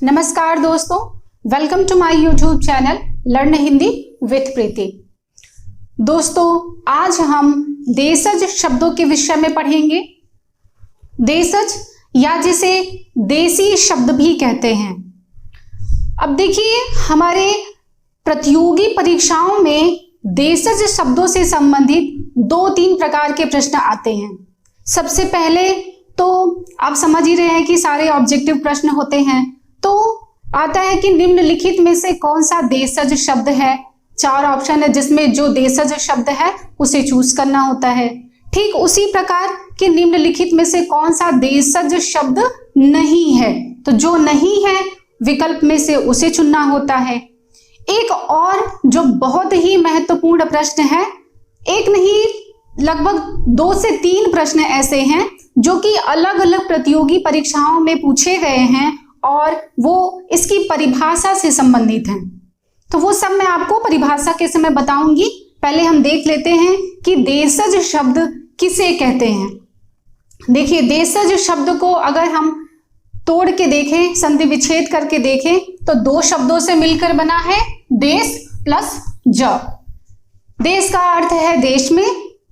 नमस्कार दोस्तों, welcome to my YouTube channel learn Hindi with Preeti. दोस्तों, आज हम देशज शब्दों के विषय में पढ़ेंगे। देशज या जिसे देसी शब्द भी कहते हैं। अब देखिए, हमारे प्रतियोगी परीक्षाओं में देशज शब्दों से संबंधित 2-3 प्रकार के प्रश्न आते हैं। सबसे पहले तो आप समझ ही रहे हैं कि सारे ऑब्जेक्टिव प्रश्न होते हैं। तो आता है कि निम्नलिखित में से कौन सा देशज शब्द है। 4 ऑप्शन है जिसमें जो देशज शब्द है उसे चूज करना होता है। ठीक उसी प्रकार के निम्नलिखित में से कौन सा देशज शब्द नहीं है, तो जो नहीं है विकल्प में से उसे चुनना होता है। एक और जो बहुत ही महत्वपूर्ण प्रश्न है, एक नहीं लगभग 2 से 3 प्रश्न ऐसे हैं जो कि अलग अलग प्रतियोगी परीक्षाओं में पूछे गए हैं और वो इसकी परिभाषा से संबंधित हैं। तो वो सब मैं आपको परिभाषा के समय बताऊंगी। पहले हम देख लेते हैं कि देशज शब्द किसे कहते हैं। देखिए, देशज शब्द को अगर हम तोड़ के देखें, संधि विच्छेद करके देखें, तो 2 शब्दों से मिलकर बना है देश प्लस ज। देश का अर्थ है देश में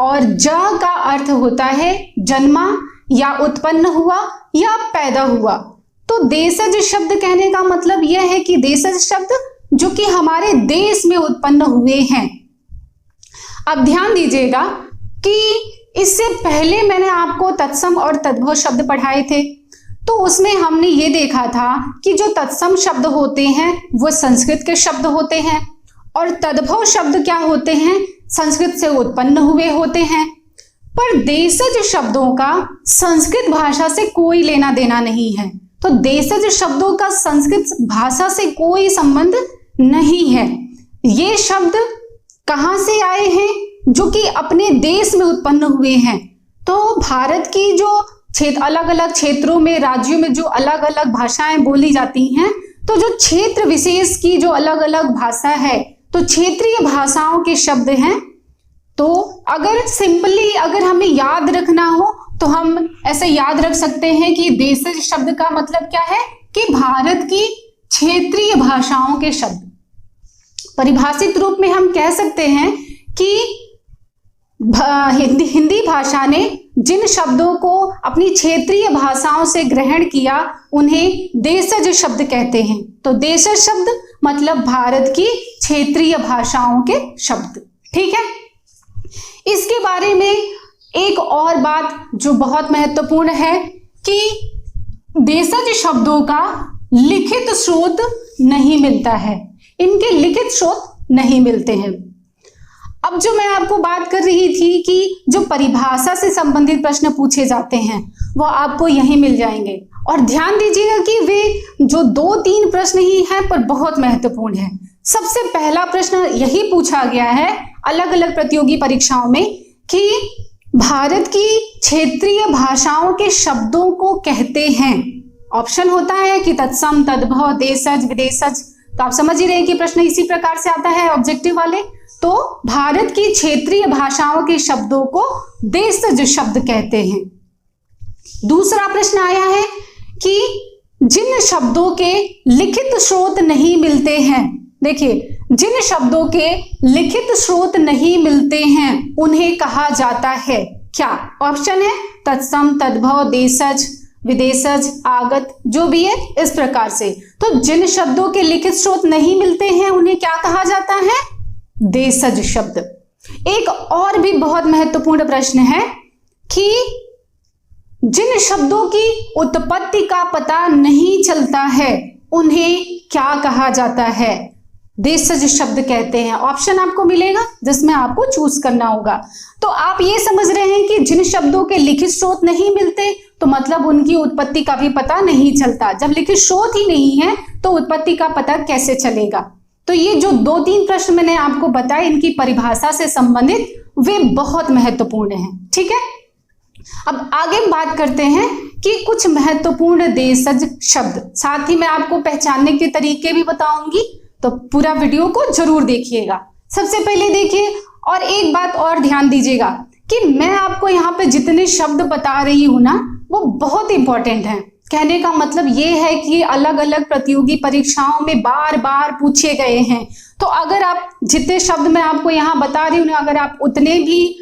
और ज का अर्थ होता है जन्मा या उत्पन्न हुआ या पैदा हुआ। तो देशज शब्द कहने का मतलब यह है कि देशज शब्द जो कि हमारे देश में उत्पन्न हुए हैं। अब ध्यान दीजिएगा कि इससे पहले मैंने आपको तत्सम और तद्भव शब्द पढ़ाए थे, तो उसमें हमने ये देखा था कि जो तत्सम शब्द होते हैं वो संस्कृत के शब्द होते हैं और तद्भव शब्द क्या होते हैं, संस्कृत से उत्पन्न हुए होते हैं। पर देशज शब्दों का संस्कृत भाषा से कोई लेना देना नहीं है। तो देशज शब्दों का संस्कृत भाषा से कोई संबंध नहीं है। ये शब्द कहां से आए हैं, जो कि अपने देश में उत्पन्न हुए हैं। तो भारत की जो अलग अलग क्षेत्रों में, राज्यों में जो अलग अलग भाषाएं बोली जाती हैं, तो जो क्षेत्र विशेष की जो अलग अलग भाषा है, तो क्षेत्रीय भाषाओं के शब्द हैं। तो अगर सिंपली अगर हमें याद रखना हो तो हम ऐसे याद रख सकते हैं कि देशज शब्द का मतलब क्या है कि भारत की क्षेत्रीय भाषाओं के शब्द। परिभाषित रूप में हम कह सकते हैं कि हिंदी भाषा ने जिन शब्दों को अपनी क्षेत्रीय भाषाओं से ग्रहण किया उन्हें देशज शब्द कहते हैं। तो देशज शब्द मतलब भारत की क्षेत्रीय भाषाओं के शब्द। ठीक है, इसके बारे में एक और बात जो बहुत महत्वपूर्ण है कि देशज शब्दों का लिखित स्रोत नहीं मिलता है। इनके लिखित स्रोत नहीं मिलते हैं। अब जो मैं आपको बात कर रही थी कि जो परिभाषा से संबंधित प्रश्न पूछे जाते हैं वो आपको यहीं मिल जाएंगे। और ध्यान दीजिएगा कि वे जो 2-3 प्रश्न ही हैं पर बहुत महत्वपूर्ण है। सबसे पहला प्रश्न यही पूछा गया है अलग अलग प्रतियोगी परीक्षाओं में कि भारत की क्षेत्रीय भाषाओं के शब्दों को कहते हैं। ऑप्शन होता है कि तत्सम, तद्भव, देशज, विदेशज। तो आप समझ ही रहे कि प्रश्न इसी प्रकार से आता है ऑब्जेक्टिव वाले। तो भारत की क्षेत्रीय भाषाओं के शब्दों को देशज शब्द कहते हैं। दूसरा प्रश्न आया है कि जिन शब्दों के लिखित स्रोत नहीं मिलते हैं, देखिए, जिन शब्दों के लिखित स्रोत नहीं मिलते हैं उन्हें कहा जाता है क्या। ऑप्शन है तत्सम, तद्भव, देशज, विदेशज, आगत, जो भी है इस प्रकार से। तो जिन शब्दों के लिखित स्रोत नहीं मिलते हैं उन्हें क्या कहा जाता है, देशज शब्द। एक और भी बहुत महत्वपूर्ण प्रश्न है कि जिन शब्दों की उत्पत्ति का पता नहीं चलता है उन्हें क्या कहा जाता है, देशज शब्द कहते हैं। ऑप्शन आपको मिलेगा जिसमें आपको चूज करना होगा। तो आप ये समझ रहे हैं कि जिन शब्दों के लिखित स्रोत नहीं मिलते तो मतलब उनकी उत्पत्ति का भी पता नहीं चलता। जब लिखित स्रोत ही नहीं है तो उत्पत्ति का पता कैसे चलेगा। तो ये जो 2-3 प्रश्न मैंने आपको बताए इनकी परिभाषा से संबंधित वे बहुत महत्वपूर्ण हैं। ठीक है, अब आगे बात करते हैं कि कुछ महत्वपूर्ण देशज शब्द, साथ ही मैं आपको पहचानने के तरीके भी बताऊंगी, तो पूरा वीडियो को जरूर देखिएगा। सबसे पहले देखिए, और एक बात और ध्यान दीजिएगा कि मैं आपको यहाँ पे जितने शब्द बता रही हूं ना वो बहुत इंपॉर्टेंट हैं। कहने का मतलब ये है कि अलग अलग प्रतियोगी परीक्षाओं में बार बार पूछे गए हैं। तो अगर आप जितने शब्द मैं आपको यहाँ बता रही हूँ, अगर आप उतने भी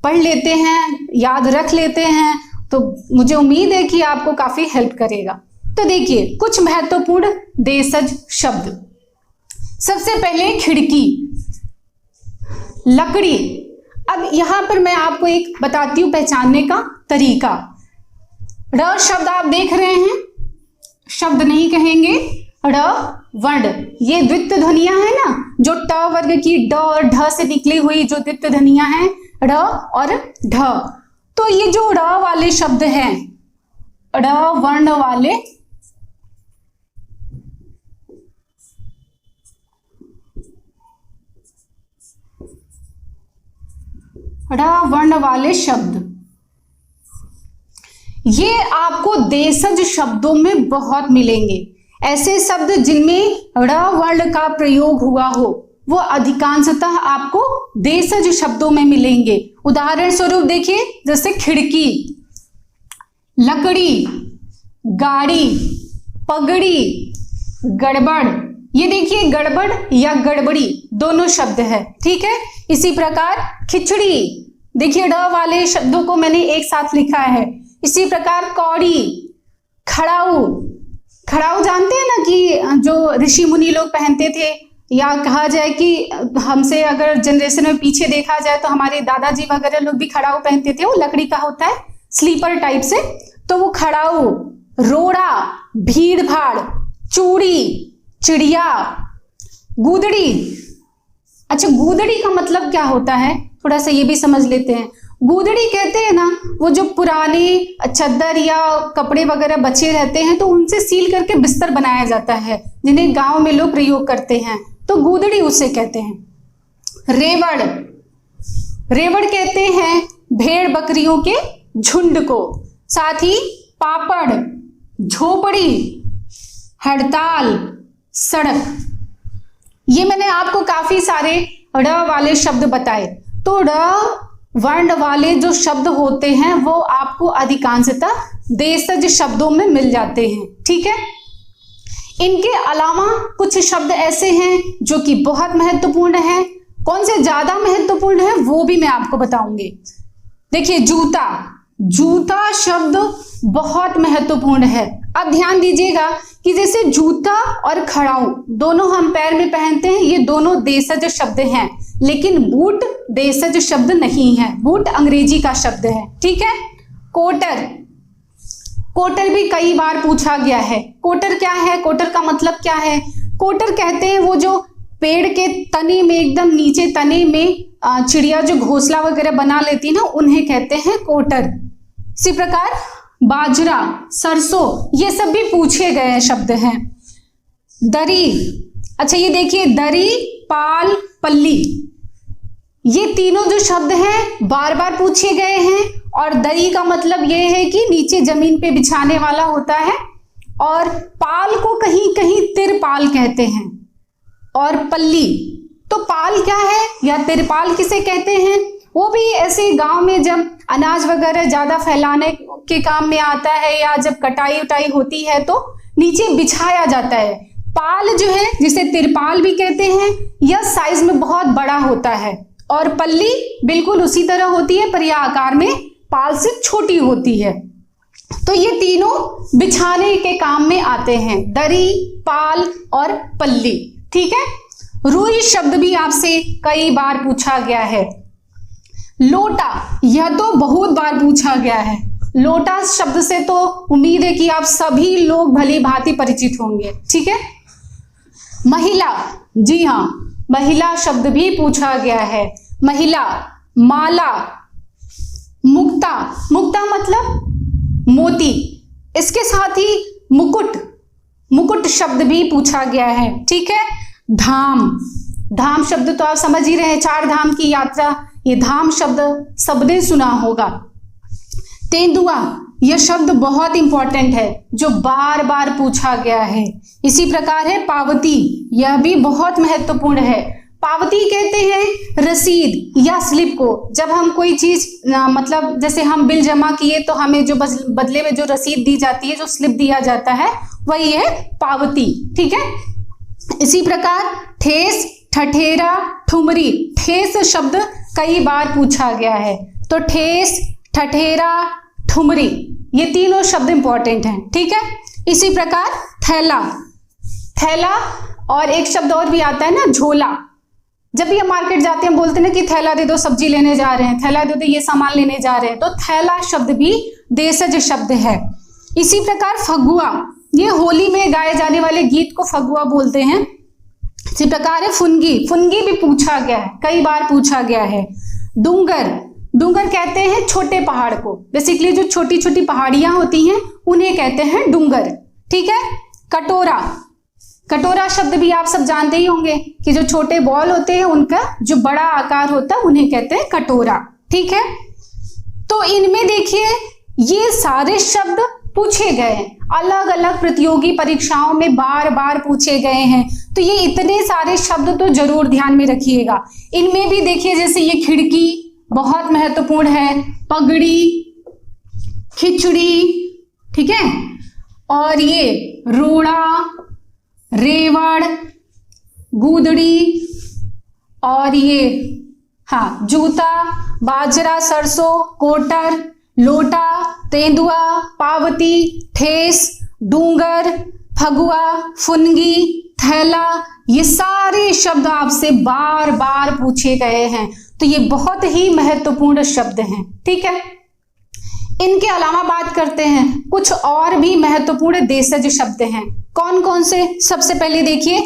पढ़ लेते हैं, याद रख लेते हैं, तो मुझे उम्मीद है कि आपको काफी हेल्प करेगा। तो देखिए कुछ महत्वपूर्ण देशज शब्द। सबसे पहले खिड़की, लकड़ी। अब यहां पर मैं आपको एक बताती हूं पहचानने का तरीका। र शब्द आप देख रहे हैं, शब्द नहीं कहेंगे, र वर्ण, ये द्वित्व ध्वनियां है ना, जो ट वर्ग की ड और ढ से निकली हुई जो द्वित्व ध्वनियां हैं, र और ढ। तो ये जो र वाले शब्द हैं, र वर्ण वाले, र वर्ण वाले शब्द, ये आपको देशज शब्दों में बहुत मिलेंगे। ऐसे शब्द जिनमें ड़ वर्ण का प्रयोग हुआ हो वो अधिकांशतः आपको देशज शब्दों में मिलेंगे। उदाहरण स्वरूप देखिए, जैसे खिड़की, लकड़ी, गाड़ी, पगड़ी, गड़बड़। ये देखिए गड़बड़ या गड़बड़ी दोनों शब्द है, ठीक है। इसी प्रकार खिचड़ी, देखिए ड़ वाले शब्दों को मैंने एक साथ लिखा है। इसी प्रकार कौड़ी, खड़ाऊ, खड़ाऊ जानते हैं ना कि जो ऋषि मुनि लोग पहनते थे, या कहा जाए कि हमसे अगर जनरेशन में पीछे देखा जाए तो हमारे दादाजी वगैरह लोग भी खड़ाऊ पहनते थे। वो लकड़ी का होता है, स्लीपर टाइप से, तो वो खड़ाऊ। रोड़ा, भीड़ भाड़, चूड़ी, चिड़िया, गूदड़ी। अच्छा, गूदड़ी का मतलब क्या होता है, थोड़ा सा ये भी समझ लेते हैं। गूदड़ी कहते हैं ना वो जो पुराने चद्दर या कपड़े वगैरह बचे रहते हैं तो उनसे सील करके बिस्तर बनाया जाता है, जिन्हें गांव में लोग प्रयोग करते हैं, तो गूदड़ी उसे कहते हैं। रेवड़, रेवड़ कहते हैं भेड़ बकरियों के झुंड को। साथ ही पापड़, झोपड़ी, हड़ताल, सड़क। ये मैंने आपको काफी सारे ड़ वाले शब्द बताए। तो ड़ वर्ण वाले जो शब्द होते हैं वो आपको अधिकांशतः देशज शब्दों में मिल जाते हैं, ठीक है। इनके अलावा कुछ शब्द ऐसे हैं जो कि बहुत महत्वपूर्ण हैं। कौन से ज्यादा महत्वपूर्ण है वो भी मैं आपको बताऊंगी। देखिए जूता, जूता शब्द बहुत महत्वपूर्ण है। अब ध्यान दीजिएगा कि जैसे जूता और खड़ाऊ दोनों हम पैर में पहनते हैं, ये दोनों देशज शब्द हैं, लेकिन बूट देशज शब्द नहीं है, बूट अंग्रेजी का शब्द है, ठीक है। कोटर, कोटर भी कई बार पूछा गया है। कोटर क्या है, कोटर का मतलब क्या है? कोटर कहते हैं वो जो पेड़ के तने में, एकदम नीचे तने में चिड़िया जो घोंसला वगैरह बना लेती है ना, उन्हें कहते हैं कोटर। इसी प्रकार बाजरा, सरसों, ये सब भी पूछे गए शब्द हैं। दरी, अच्छा ये देखिए दरी, पाल, पल्ली, ये तीनों जो शब्द हैं बार बार पूछे गए हैं। और दरी का मतलब ये है कि नीचे जमीन पे बिछाने वाला होता है, और पाल को कहीं कहीं तिरपाल कहते हैं। और पल्ली, तो पाल क्या है या तिरपाल किसे कहते हैं? वो भी ऐसे गांव में जब अनाज वगैरह ज्यादा फैलाने के काम में आता है, या जब कटाई उटाई होती है तो नीचे बिछाया जाता है। पाल जो है जिसे तिरपाल भी कहते हैं, यह साइज में बहुत बड़ा होता है। और पल्ली बिल्कुल उसी तरह होती है, पर यह आकार में पाल से छोटी होती है। तो ये तीनों बिछाने के काम में आते हैं, दरी, पाल और पल्ली, ठीक है। रुई शब्द भी आपसे कई बार पूछा गया है। लोटा, यह तो बहुत बार पूछा गया है। लोटा शब्द से तो उम्मीद है कि आप सभी लोग भली भांति परिचित होंगे, ठीक है। महिला, जी हाँ, महिला शब्द भी पूछा गया है। महिला, माला, मुक्ता, मुक्ता मतलब मोती, इसके साथ ही मुकुट, मुकुट शब्द भी पूछा गया है, ठीक है। धाम, धाम शब्द तो आप समझ ही रहे हैं, 4 धाम की यात्रा, ये धाम शब्द सबने सुना होगा। तेंदुआ, यह शब्द बहुत इंपॉर्टेंट है जो बार बार पूछा गया है। इसी प्रकार है पावती, यह भी बहुत महत्वपूर्ण है। पावती कहते हैं रसीद या स्लिप को। जब हम कोई चीज मतलब जैसे हम बिल जमा किए तो हमें जो बदले में जो रसीद दी जाती है, जो स्लिप दिया जाता है, वही है पावती। ठीक है। इसी प्रकार ठेस, ठठेरा, ठुमरी। ठेस शब्द कई बार पूछा गया है, तो ठेस, ठठेरा, ठुमरी ये तीनों शब्द इंपॉर्टेंट हैं। ठीक है। इसी प्रकार थैला, थैला, और एक शब्द और भी आता है ना, झोला। जब भी हम मार्केट जाते हैं बोलते हैं ना कि थैला दे दो, सब्जी लेने जा रहे हैं, थैला दे दो, ये सामान लेने जा रहे हैं, तो थैला शब्द भी देशज शब्द है। इसी प्रकार फगुआ, ये होली में गाए जाने वाले गीत को फगुआ बोलते हैं। इसी प्रकार है फुनगी, फुनगी भी पूछा गया है, कई बार पूछा गया है। डूंगर, डूंगर कहते हैं छोटे पहाड़ को, बेसिकली जो छोटी छोटी पहाड़ियां होती हैं उन्हें कहते हैं डूंगर। ठीक है। कटोरा, कटोरा शब्द भी आप सब जानते ही होंगे कि जो छोटे बॉल होते हैं उनका जो बड़ा आकार होता है उन्हें कहते हैं कटोरा। ठीक है। तो इनमें देखिए ये सारे शब्द पूछे गए हैं, अलग अलग प्रतियोगी परीक्षाओं में बार बार पूछे गए हैं, तो ये इतने सारे शब्द तो जरूर ध्यान में रखिएगा। इनमें भी देखिए जैसे ये खिड़की बहुत महत्वपूर्ण है, पगड़ी, खिचड़ी, ठीक है, और ये रोड़ा, रेवड़, गूदड़ी, और ये हाँ जूता, बाजरा, सरसों, कोटर, लोटा, तेंदुआ, पावती, ठेस, डूंगर, फगुआ, फुनगी, थैला, ये सारे शब्द आपसे बार बार पूछे गए हैं, तो ये बहुत ही महत्वपूर्ण शब्द हैं। ठीक है। इनके अलावा बात करते हैं कुछ और भी महत्वपूर्ण देशज शब्द हैं। कौन कौन से? सबसे पहले देखिए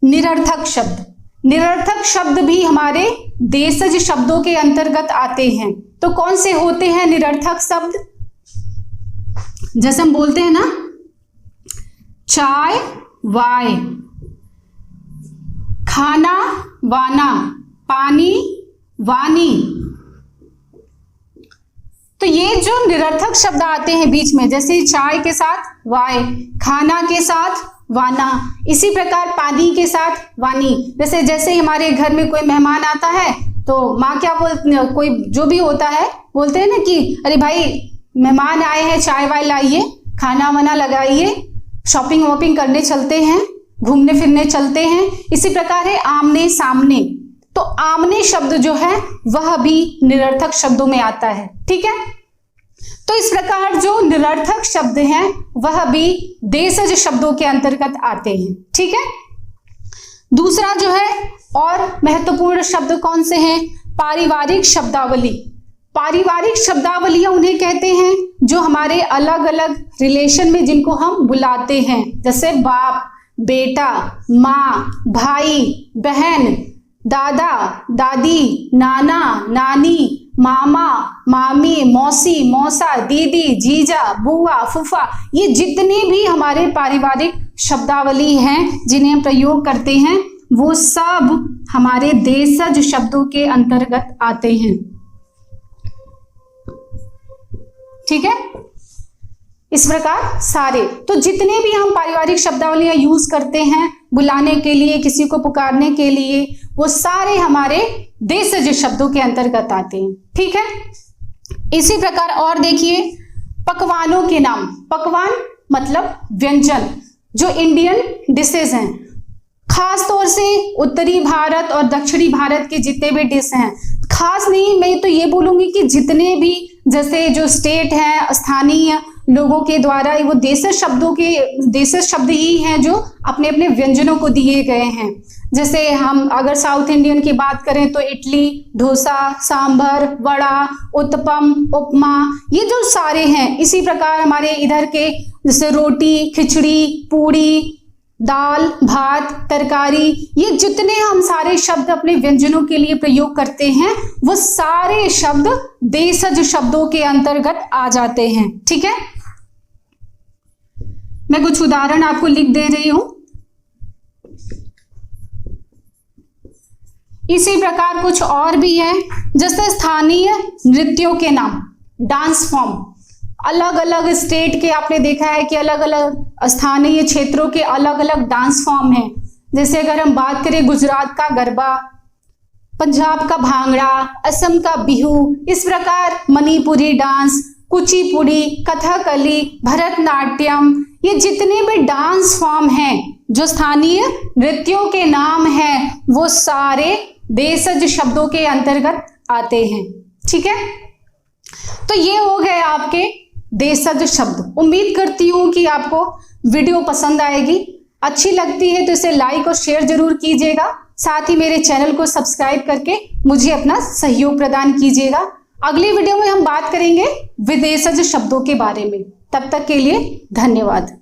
निरर्थक शब्द। निरर्थक शब्द भी हमारे देशज शब्दों के अंतर्गत आते हैं। तो कौन से होते हैं निरर्थक शब्द? जैसे हम बोलते हैं ना चाय, वाय, खाना, वाना, पानी, वानी। तो ये जो निरर्थक शब्द आते हैं बीच में, जैसे चाय के साथ वाय, खाना के साथ वाना, इसी प्रकार पानी के साथ वानी। जैसे जैसे हमारे घर में कोई मेहमान आता है तो माँ क्या बोलती, कोई जो भी होता है बोलते हैं ना कि अरे भाई मेहमान आए हैं, चाय वाय लाइए, खाना वाना लगाइए, शॉपिंग वॉपिंग करने चलते हैं, घूमने फिरने चलते हैं। इसी प्रकार है आमने सामने। तो आमने शब्द जो है वह भी निरर्थक शब्दों में आता है। ठीक है। तो इस प्रकार जो निरर्थक शब्द हैं वह भी देशज शब्दों के अंतर्गत आते हैं। ठीक है। दूसरा जो है और महत्वपूर्ण शब्द कौन से हैं? पारिवारिक शब्दावली। पारिवारिक शब्दावलियां उन्हें कहते हैं जो हमारे अलग अलग रिलेशन में जिनको हम बुलाते हैं, जैसे बाप, बेटा, माँ, भाई, बहन, दादा, दादी, नाना, नानी, मामा, मामी, मौसी, मौसा, दीदी, जीजा, बुआ, फूफा, ये जितने भी हमारे पारिवारिक शब्दावली हैं जिन्हें हम प्रयोग करते हैं वो सब हमारे देशज शब्दों के अंतर्गत आते हैं। ठीक है। इस प्रकार सारे, तो जितने भी हम पारिवारिक शब्दावलियां यूज करते हैं बुलाने के लिए, किसी को पुकारने के लिए, वो सारे हमारे देशज शब्दों के अंतर्गत आते हैं। ठीक है। इसी प्रकार और देखिए पकवानों के नाम। पकवान मतलब व्यंजन, जो इंडियन डिशेज हैं, खास तौर से उत्तरी भारत और दक्षिणी भारत के जितने भी डिश हैं, खास नहीं, मैं तो ये बोलूंगी कि जितने भी जैसे जो स्टेट हैं, स्थानीय लोगों के द्वारा वो देशज शब्द ही हैं जो अपने अपने व्यंजनों को दिए गए हैं। जैसे हम अगर साउथ इंडियन की बात करें तो इडली, डोसा, सांभर, वड़ा, उत्तपम, उपमा, ये जो सारे हैं। इसी प्रकार हमारे इधर के जैसे रोटी, खिचड़ी, पूड़ी, दाल, भात, तरकारी, ये जितने हम सारे शब्द अपने व्यंजनों के लिए प्रयोग करते हैं वो सारे शब्द देशज शब्दों के अंतर्गत आ जाते हैं। ठीक है। मैं कुछ उदाहरण आपको लिख दे रही हूं। इसी प्रकार कुछ और भी है, जैसे स्थानीय नृत्यों के नाम, डांस फॉर्म। अलग अलग स्टेट के आपने देखा है कि अलग अलग स्थानीय क्षेत्रों के अलग अलग डांस फॉर्म हैं। जैसे अगर हम बात करें गुजरात का गरबा, पंजाब का भांगड़ा, असम का बिहू, इस प्रकार मणिपुरी डांस, कुचिपुड़ी, कथकली, भरतनाट्यम, ये जितने भी डांस फॉर्म हैं, जो स्थानीय नृत्यों के नाम हैं, वो सारे देशज शब्दों के अंतर्गत आते हैं। ठीक है, तो ये हो गए आपके देशज शब्द। उम्मीद करती हूं कि आपको वीडियो पसंद आएगी। अच्छी लगती है तो इसे लाइक और शेयर जरूर कीजिएगा। साथ ही मेरे चैनल को सब्सक्राइब करके मुझे अपना सहयोग प्रदान कीजिएगा। अगली वीडियो में हम बात करेंगे विदेशज शब्दों के बारे में। तब तक के लिए धन्यवाद।